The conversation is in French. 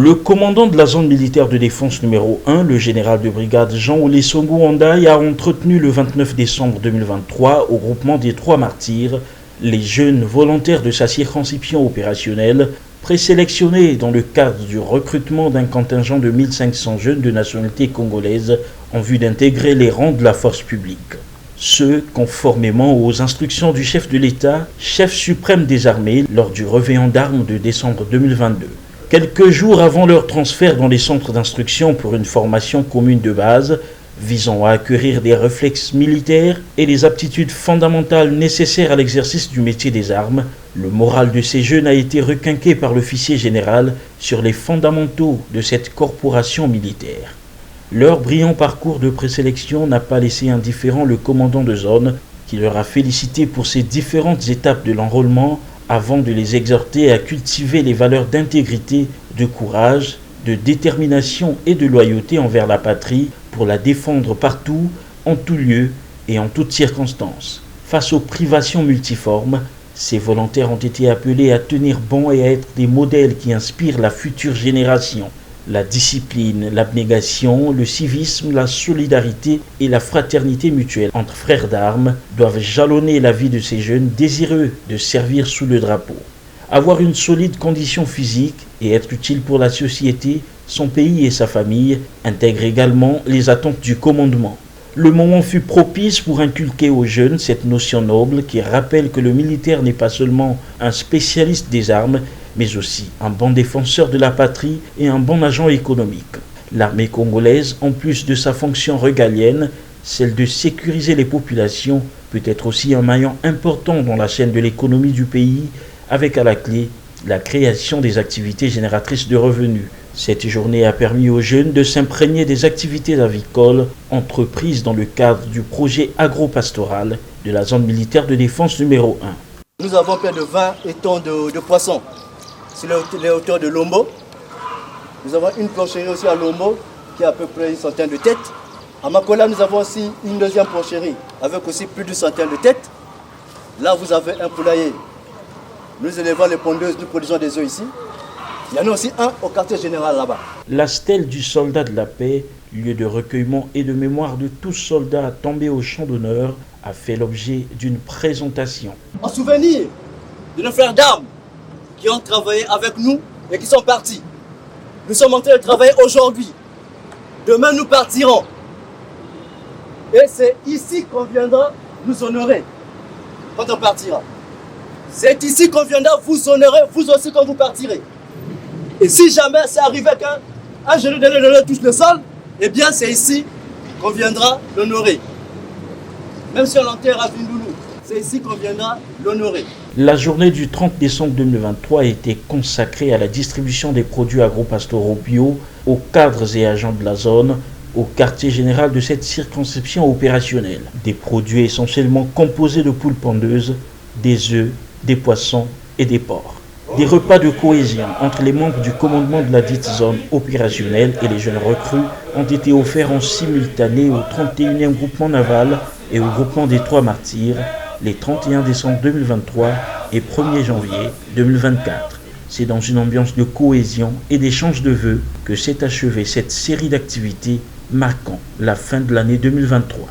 Le commandant de la zone militaire de défense numéro 1, le général de brigade Jean-Olé Songo-Hondaï, a entretenu le 29 décembre 2023 au groupement des Trois Martyrs les jeunes volontaires de sa circonscription opérationnelle présélectionnés dans le cadre du recrutement d'un contingent de 1500 jeunes de nationalité congolaise en vue d'intégrer les rangs de la force publique. Ce, conformément aux instructions du chef de l'État, chef suprême des armées, lors du réveillon d'armes de décembre 2022. Quelques jours avant leur transfert dans les centres d'instruction pour une formation commune de base, visant à acquérir des réflexes militaires et les aptitudes fondamentales nécessaires à l'exercice du métier des armes, le moral de ces jeunes a été requinqué par l'officier général sur les fondamentaux de cette corporation militaire. Leur brillant parcours de présélection n'a pas laissé indifférent le commandant de zone, qui leur a félicité pour ces différentes étapes de l'enrôlement avant de les exhorter à cultiver les valeurs d'intégrité, de courage, de détermination et de loyauté envers la patrie pour la défendre partout, en tout lieu et en toutes circonstances. Face aux privations multiformes, ces volontaires ont été appelés à tenir bon et à être des modèles qui inspirent la future génération. La discipline, l'abnégation, le civisme, la solidarité et la fraternité mutuelle entre frères d'armes doivent jalonner la vie de ces jeunes désireux de servir sous le drapeau. Avoir une solide condition physique et être utile pour la société, son pays et sa famille intègrent également les attentes du commandement. Le moment fut propice pour inculquer aux jeunes cette notion noble qui rappelle que le militaire n'est pas seulement un spécialiste des armes, mais aussi un bon défenseur de la patrie et un bon agent économique. L'armée congolaise, en plus de sa fonction régalienne, celle de sécuriser les populations, peut être aussi un maillon important dans la chaîne de l'économie du pays, avec à la clé la création des activités génératrices de revenus. Cette journée a permis aux jeunes de s'imprégner des activités avicoles entreprises dans le cadre du projet agro-pastoral de la zone militaire de défense numéro 1. Nous avons près de 20 étangs de poissons sur les hauteurs de Lombo. Nous avons une porcherie aussi à Lombo qui a à peu près une centaine de têtes. À Makola, nous avons aussi une deuxième porcherie avec aussi plus d'une centaine de têtes. Là, vous avez un poulailler. Nous élevons les pondeuses, nous produisons des œufs ici. Il y en a aussi un au quartier général là-bas. La stèle du soldat de la paix, lieu de recueillement et de mémoire de tous soldats tombés au champ d'honneur, a fait l'objet d'une présentation. En souvenir de nos frères d'armes qui ont travaillé avec nous et qui sont partis. Nous sommes en train de travailler aujourd'hui. Demain, nous partirons. Et c'est ici qu'on viendra nous honorer quand on partira. C'est ici qu'on viendra vous honorer, vous aussi, quand vous partirez. Et si jamais c'est arrivé qu'un genou de l'honneur touche le sol, eh bien c'est ici qu'on viendra l'honorer. Même si on l'enterre à Vindoulou, c'est ici qu'on viendra l'honorer. La journée du 30 décembre 2023 a été consacrée à la distribution des produits agro-pastoraux bio aux cadres et agents de la zone, au quartier général de cette circonscription opérationnelle. Des produits essentiellement composés de poules pondeuses, des œufs, des poissons et des porcs. Des repas de cohésion entre les membres du commandement de la dite zone opérationnelle et les jeunes recrues ont été offerts en simultané au 31e groupement naval et au groupement des Trois Martyrs les 31 décembre 2023 et 1er janvier 2024. C'est dans une ambiance de cohésion et d'échange de vœux que s'est achevée cette série d'activités marquant la fin de l'année 2023.